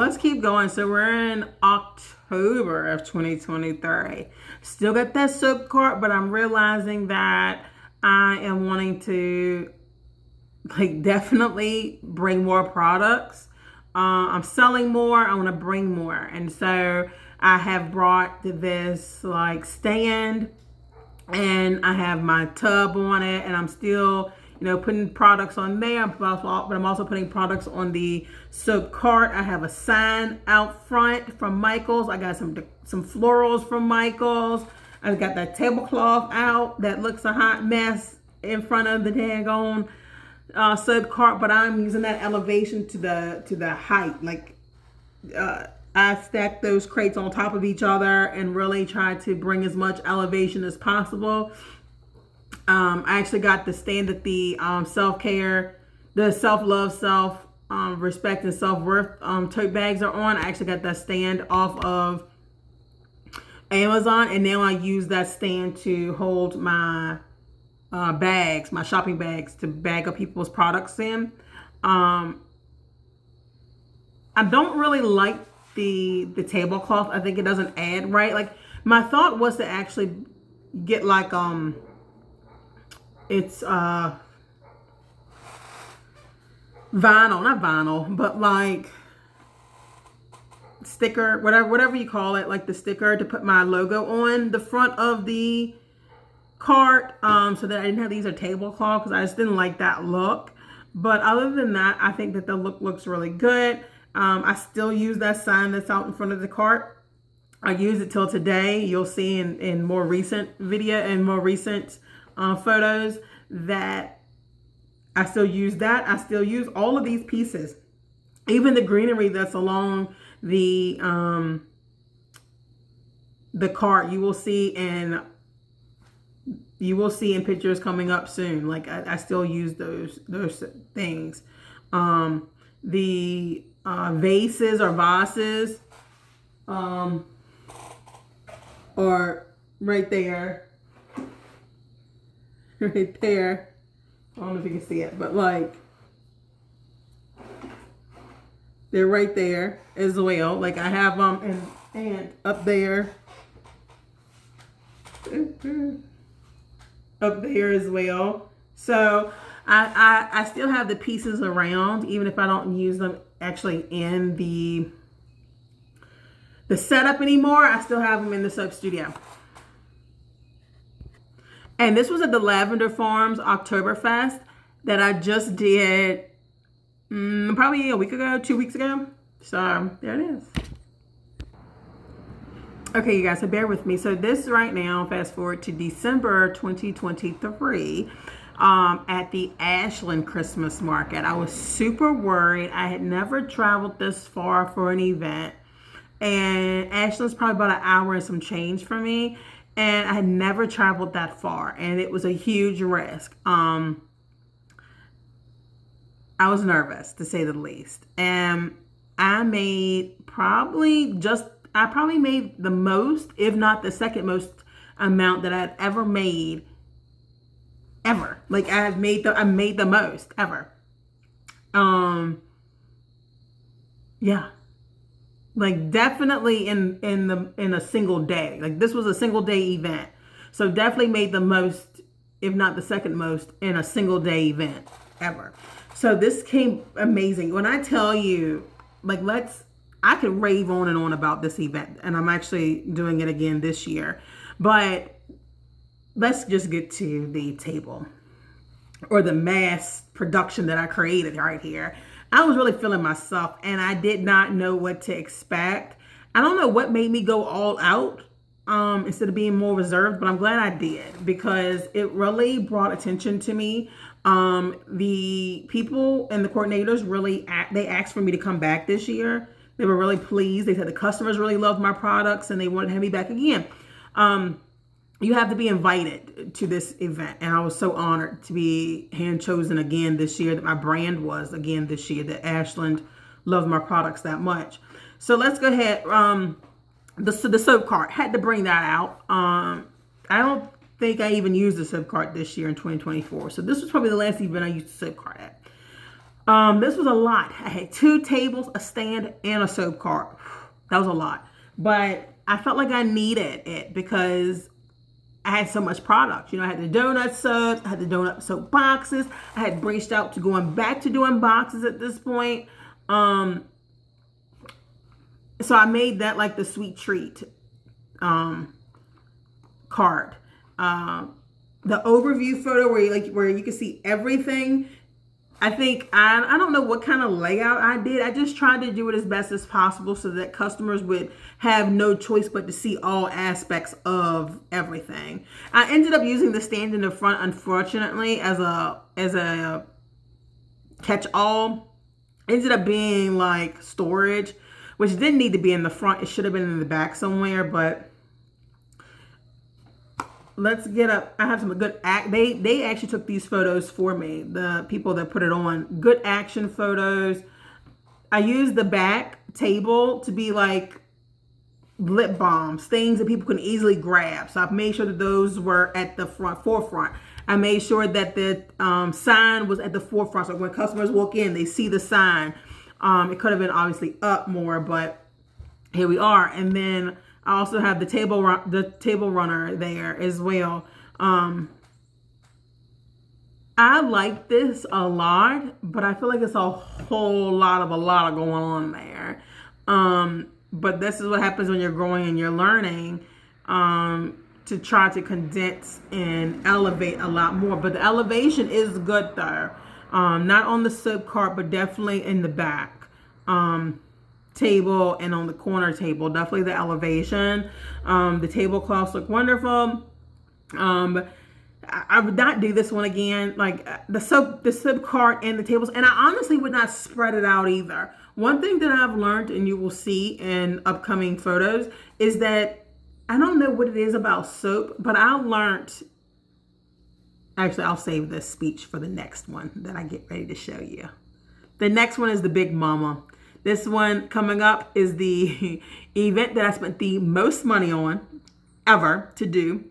let's keep going. So we're in October of 2023. Still got that soap cart, but I'm realizing that I am wanting to definitely bring more products. I'm selling more. I want to bring more. And so I have brought this stand, and I have my tub on it, and I'm still putting products on there, but I'm also putting products on the soap cart. I have a sign out front from Michael's. I got some florals from Michael's. I've got that tablecloth out that looks a hot mess in front of the daggone soap cart, but I'm using that elevation to the height. I stacked those crates on top of each other and really tried to bring as much elevation as possible. I actually got the stand that the self-care, the self-love, self-respect, and self-worth tote bags are on. I actually got that stand off of Amazon, and now I use that stand to hold my bags, my shopping bags, to bag up people's products in. I don't really like the tablecloth. I think it doesn't add right. My thought was to actually get it's vinyl, not vinyl, but sticker, whatever you call it, the sticker to put my logo on the front of the cart, so that I didn't have to use a tablecloth because I just didn't like that look. But other than that, I think that the look looks really good. I still use that sign that's out in front of the cart. I use it till today. You'll see in more recent video and more recent photos that I still use that. I still use all of these pieces, even the greenery that's along the cart. You will see in pictures coming up soon. I still use those things. The vases or vases are right there. Right there. I don't know if you can see it, but they're right there as well. I have and up there. Up there as well. So I still have the pieces around, even if I don't use them actually in the setup anymore. I still have them in the soap studio. And this was at the Lavender Farms Oktoberfest that I just did probably a week ago, 2 weeks ago. So there it is. Okay, you guys, so bear with me. So this right now, fast forward to December 2023, at the Ashland Christmas Market. I was super worried. I had never traveled this far for an event. And Ashland's probably about an hour and some change for me. And I had never traveled that far. And it was a huge risk. I was nervous, to say the least. And I probably made the most, if not the second most amount that I'd ever made, ever. I made the most ever. Yeah. Definitely in a single day. This was a single day event. So definitely made the most, if not the second most, in a single day event ever. So this came amazing. When I tell you, I could rave on and on about this event, and I'm actually doing it again this year. But let's just get to the table, or the mass production that I created right here. I was really feeling myself, and I did not know what to expect. I don't know what made me go all out instead of being more reserved, but I'm glad I did, because it really brought attention to me. The people and the coordinators they asked for me to come back this year. They were really pleased. They said the customers really loved my products and they wanted to have me back again. You have to be invited to this event. And I was so honored to be hand chosen again this year, that my brand was again this year, that Ashland loved my products that much. So let's go ahead. The soap cart, had to bring that out. I don't think I even used the soap cart this year in 2024. So this was probably the last event I used the soap cart at. This was a lot. I had 2 tables, a stand, and a soap cart. That was a lot. But I felt like I needed it because I had so much product. You know, I had the donut soaps, I had the donut soap boxes. I had branched out to going back to doing boxes at this point. So I made that like the sweet treat card. The overview photo where you can see everything. I think I don't know what kind of layout I did. I just tried to do it as best as possible so that customers would have no choice but to see all aspects of everything. I ended up using the stand in the front, unfortunately, as a catch-all. Ended up being like storage, which didn't need to be in the front. It should have been in the back somewhere, but let's get up. I have some good they actually took these photos for me, the people that put it on. Good action photos. I used the back table to be like lip balms, things that people can easily grab. So I've made sure that those were at the forefront. I made sure that the sign was at the forefront, so when customers walk in, they see the sign. It could have been obviously up more, but here we are. And then I also have the table runner there as well. I like this a lot, but I feel like it's a whole lot of going on there. But this is what happens when you're growing and you're learning, to try to condense and elevate a lot more. But the elevation is good though. Not on the soap cart, but definitely in the back. Table and on the corner table, definitely the elevation. The tablecloths look wonderful. I would not do this one again, like the soap cart and the tables, and I honestly would not spread it out either. One thing that I've learned, and you will see in upcoming photos, is that I don't know what it is about soap, but I learned, actually I'll save this speech for the next one that I get ready to show you. The next one is the Big Mama. This one coming up is the event that I spent the most money on ever to do.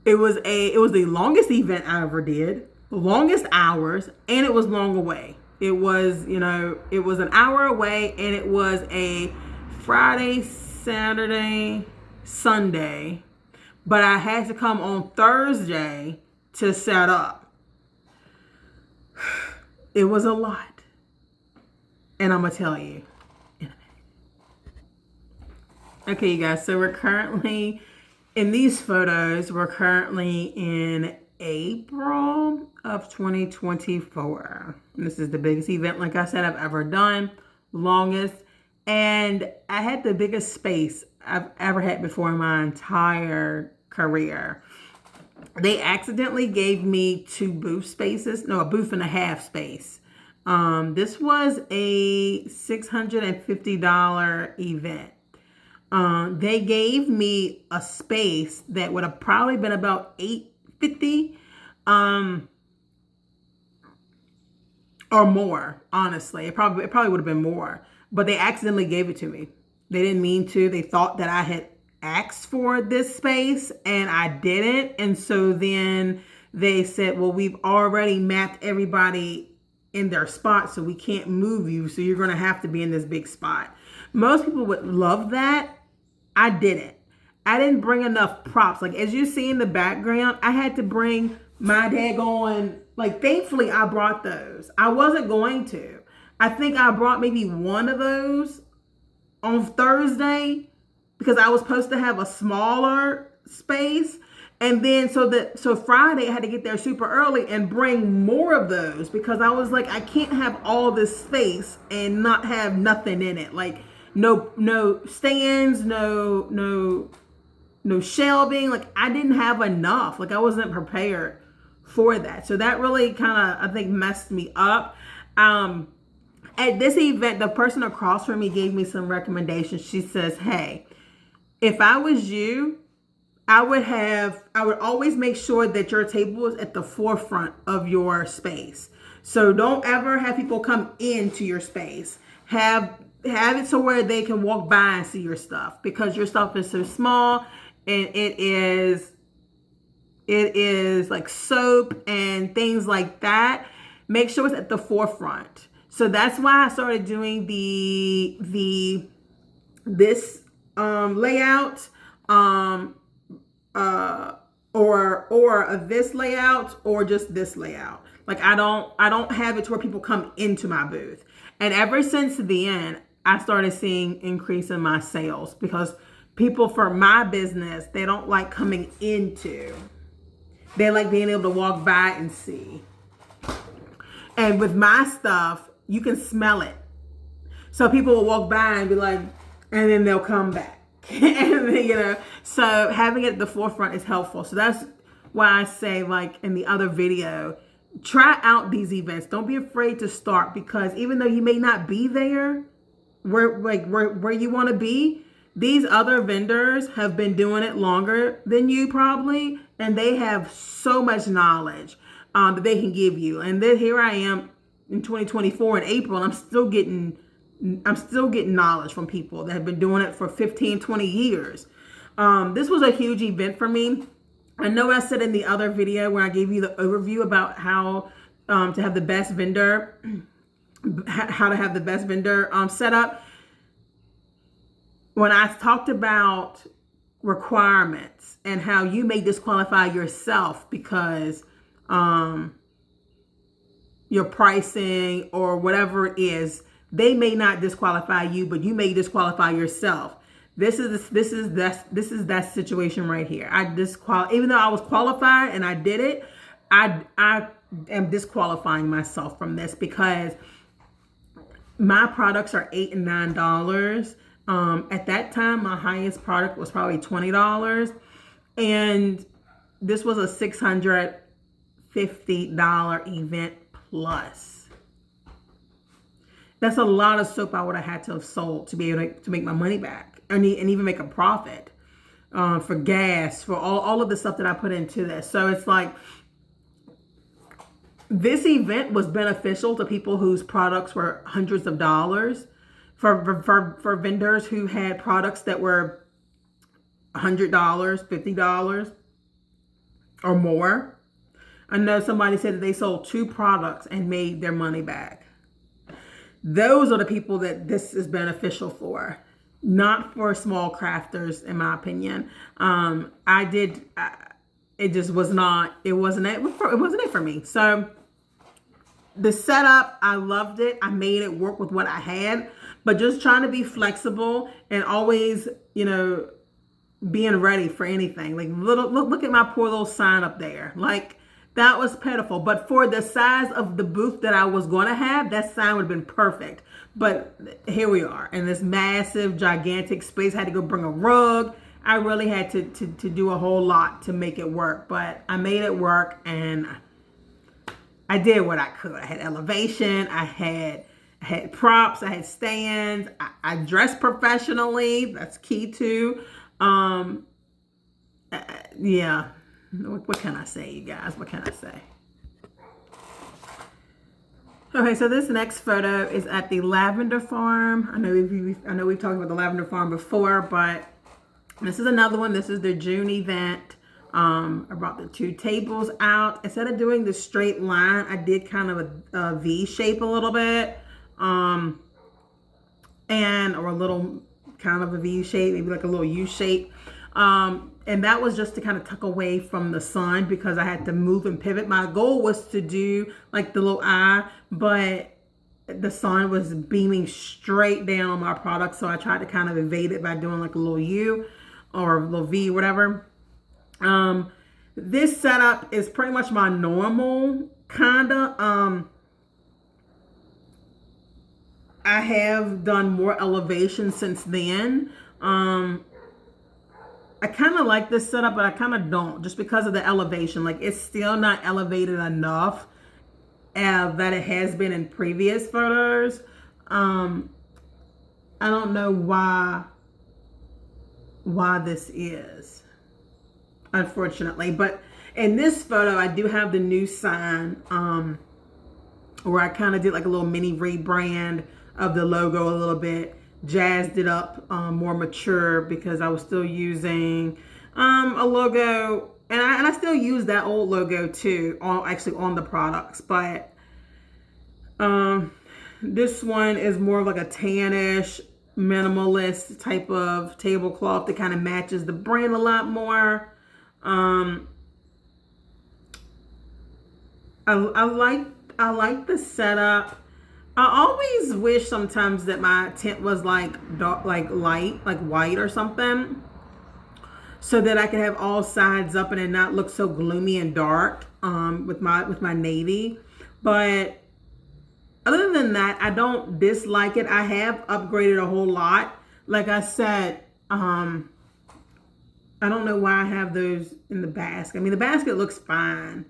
It was the longest event I ever did, the longest hours, and it was long away. It was, it was an hour away, and it was a Friday, Saturday, Sunday, but I had to come on Thursday to set up. It was a lot. And I'm going to tell you in a minute. Okay, you guys. So we're currently, in these photos, we're currently in April of 2024. And this is the biggest event, like I said, I've ever done. Longest. And I had the biggest space I've ever had before in my entire career. They accidentally gave me 2 booth spaces. No, a booth and a half space. This was a $650 event. They gave me a space that would have probably been about $850, or more. Honestly, it probably would have been more, but they accidentally gave it to me. They didn't mean to. They thought that I had asked for this space and I didn't. And so then they said, well, we've already mapped everybody in their spot, so we can't move you, so you're going to have to be in this big spot. Most people would love that. I didn't bring enough props. Like, as you see in the background, I had to bring my daggone, like, thankfully I brought those. I wasn't going to. I think I brought maybe one of those on Thursday because I was supposed to have a smaller space. And then so Friday I had to get there super early and bring more of those because I was like, I can't have all this space and not have nothing in it. Like no stands, no shelving. Like, I didn't have enough. Like, I wasn't prepared for that. So that really kind of, I think, messed me up. At this event, the person across from me gave me some recommendations. She says, hey, if I was you, I would always make sure that your table is at the forefront of your space. So don't ever have people come into your space. Have it so where they can walk by and see your stuff, because your stuff is so small and it is like soap and things like that. make sure it's at the forefront. So that's why I started doing this layout, or this layout, or just this layout. Like I don't have it to where people come into my booth. And ever since the end, I started seeing increase in my sales, because people for my business, they don't like coming into. They like being able to walk by and see. And with my stuff, you can smell it. So people will walk by and be like, and then they'll come back. And then, so having it at the forefront is helpful. So that's why I say, like in the other video, try out these events. Don't be afraid to start, because even though you may not be there where you want to be, these other vendors have been doing it longer than you probably, and they have so much knowledge that they can give you. And then here I am in 2024 in April, and I'm still getting knowledge from people that have been doing it for 15, 20 years. This was a huge event for me. I know I said in the other video when I gave you the overview about how to have the best vendor, set up. When I talked about requirements and how you may disqualify yourself because your pricing or whatever it is, they may not disqualify you, but you may disqualify yourself. This is that situation right here. Even though I was qualified and I did it, I am disqualifying myself from this, because my products are $8 and $9. At that time, my highest product was probably $20, and this was a $650 event plus. That's a lot of soap I would have had to have sold to be able to make my money back and even make a profit, for gas, for all of the stuff that I put into this. So it's like, this event was beneficial to people whose products were hundreds of dollars. For vendors who had products that were $100, $50 or more. I know somebody said that they sold 2 products and made their money back. Those are the people that this is beneficial for, not for small crafters, in my opinion. It wasn't it for me. So the setup, I loved it. I made it work with what I had, but just trying to be flexible and always, being ready for anything. Like, look at my poor little sign up there. Like, that was pitiful. But for the size of the booth that I was going to have, that sign would have been perfect. But here we are in this massive, gigantic space. I had to go bring a rug. I really had to do a whole lot to make it work. But I made it work, and I did what I could. I had elevation. I had props. I had stands. I dressed professionally. That's key too. Yeah. What can I say, you guys? What can I say? Okay, so this next photo is at the lavender farm. I know we've talked about the lavender farm before, but this is another one. This is the June event. I brought the 2 tables out. Instead of doing the straight line, I did kind of a V shape a little bit, or a little kind of a V shape, maybe like a little U shape. And that was just to kind of tuck away from the sun, because I had to move and pivot. My goal was to do like the little eye, but the sun was beaming straight down on my product. So I tried to kind of evade it by doing like a little U or a little V, whatever. This setup is pretty much my normal kinda. I have done more elevation since then. I kind of like this setup, but I kind of don't, just because of the elevation. Like, it's still not elevated enough that it has been in previous photos. I don't know why this is, unfortunately. But in this photo, I do have the new sign, where I kind of did like a little mini rebrand of the logo a little bit. Jazzed it up, more mature, because I was still using a logo, and I still use that old logo too, on the products, but This one is more of like a tannish, minimalist type of tablecloth that kind of matches the brand a lot more. I like the setup. I always wish sometimes that my tent was like dark, like light, like white or something, so that I could have all sides up and it not look so gloomy and dark with my navy. But other than that, I don't dislike it. I have upgraded a whole lot. Like I said, I don't know why I have those in the basket. I mean, the basket looks fine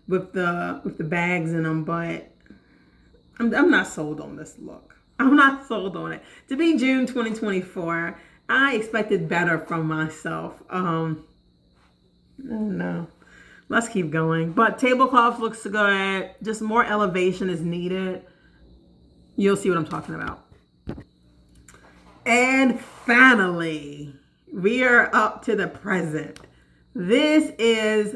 with the bags in them, but I'm not sold on this look. I'm not sold on it. To be June 2024, I expected better from myself. Oh no. Let's keep going. But tablecloth looks good. Just more elevation is needed. You'll see what I'm talking about. And finally, we are up to the present. This is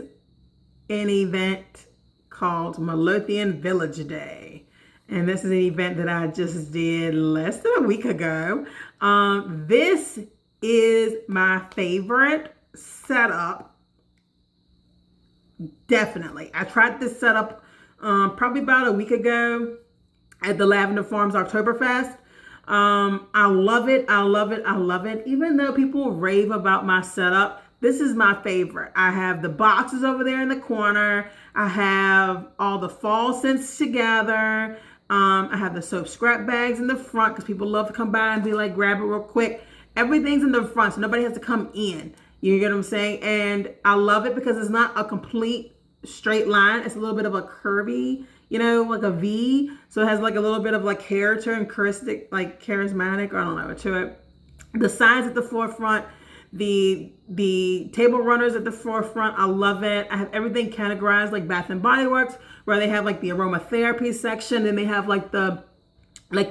an event called Midlothian Village Day. And this is an event that I just did less than a week ago. This is my favorite setup. Definitely. I tried this setup probably about a week ago at the Lavender Farms Oktoberfest. I love it. I love it. I love it. Even though people rave about my setup, this is my favorite. I have the boxes over there in the corner. I have all the fall scents together. I have the soap scrap bags in the front because people love to come by and be like, grab it real quick. Everything's in the front, so nobody has to come in. You get what I'm saying? And I love it because it's not a complete straight line. It's a little bit of a curvy, you know, like a V. So it has like a little bit of like character and charismatic, or I don't know, to it. The signs at the forefront, the table runners at the forefront. I love it. I have everything categorized like Bath and Body Works, where they have like the aromatherapy section, and they have like the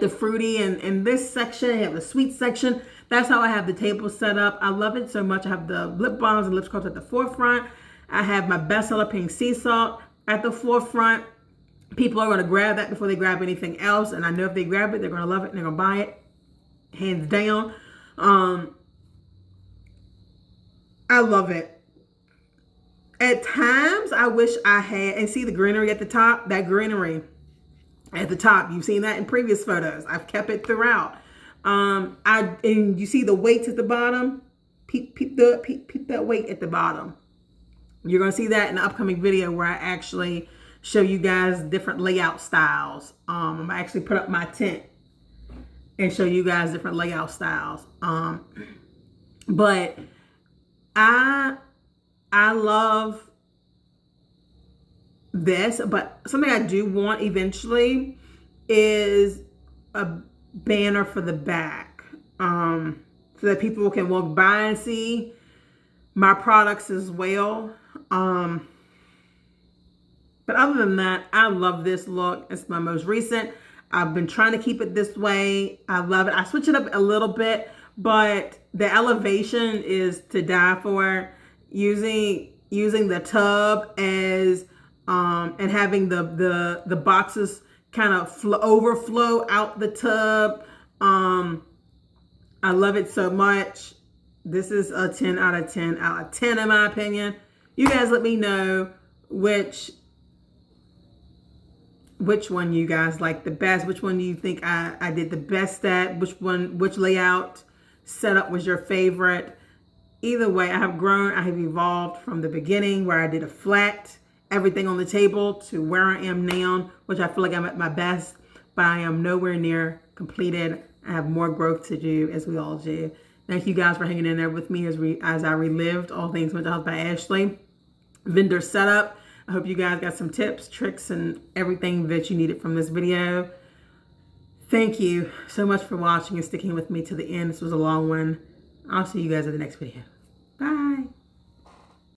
fruity and in this section, they have the sweet section. That's how I have the table set up. I love it so much. I have the lip balms and lip scrubs at the forefront. I have my bestseller pink sea salt at the forefront. People are going to grab that before they grab anything else, and I know if they grab it, they're going to love it and they're going to buy it, hands down. I love it. At times, I wish I had, and see the greenery at the top, that greenery at the top. You've seen that in previous photos. I've kept it throughout. And you see the weights at the bottom. Peep that weight at the bottom. You're going to see that in the upcoming video where I actually show you guys different layout styles. I'm going to actually put up my tent and show you guys different layout styles. But I love this, but something I do want eventually is a banner for the back, so that people can walk by and see my products as well. But other than that, I love this look. It's my most recent. I've been trying to keep it this way. I love it. I switch it up a little bit, but the elevation is to die for. Using the tub as and having the boxes kind of overflow out the tub. I love it so much. This is a 10 out of 10 out of 10 in my opinion. You guys let me know which one you guys like the best. Which one do you think I did the best at? Which layout setup was your favorite? Either way, I have grown, I have evolved from the beginning where I did a flat, everything on the table, to where I am now, which I feel like I'm at my best, but I am nowhere near completed. I have more growth to do, as we all do. Thank you guys for hanging in there with me as I relived all things mental health by Ashley. Vendor setup. I hope you guys got some tips, tricks, and everything that you needed from this video. Thank you so much for watching and sticking with me to the end. This was a long one. I'll see you guys in the next video. Bye.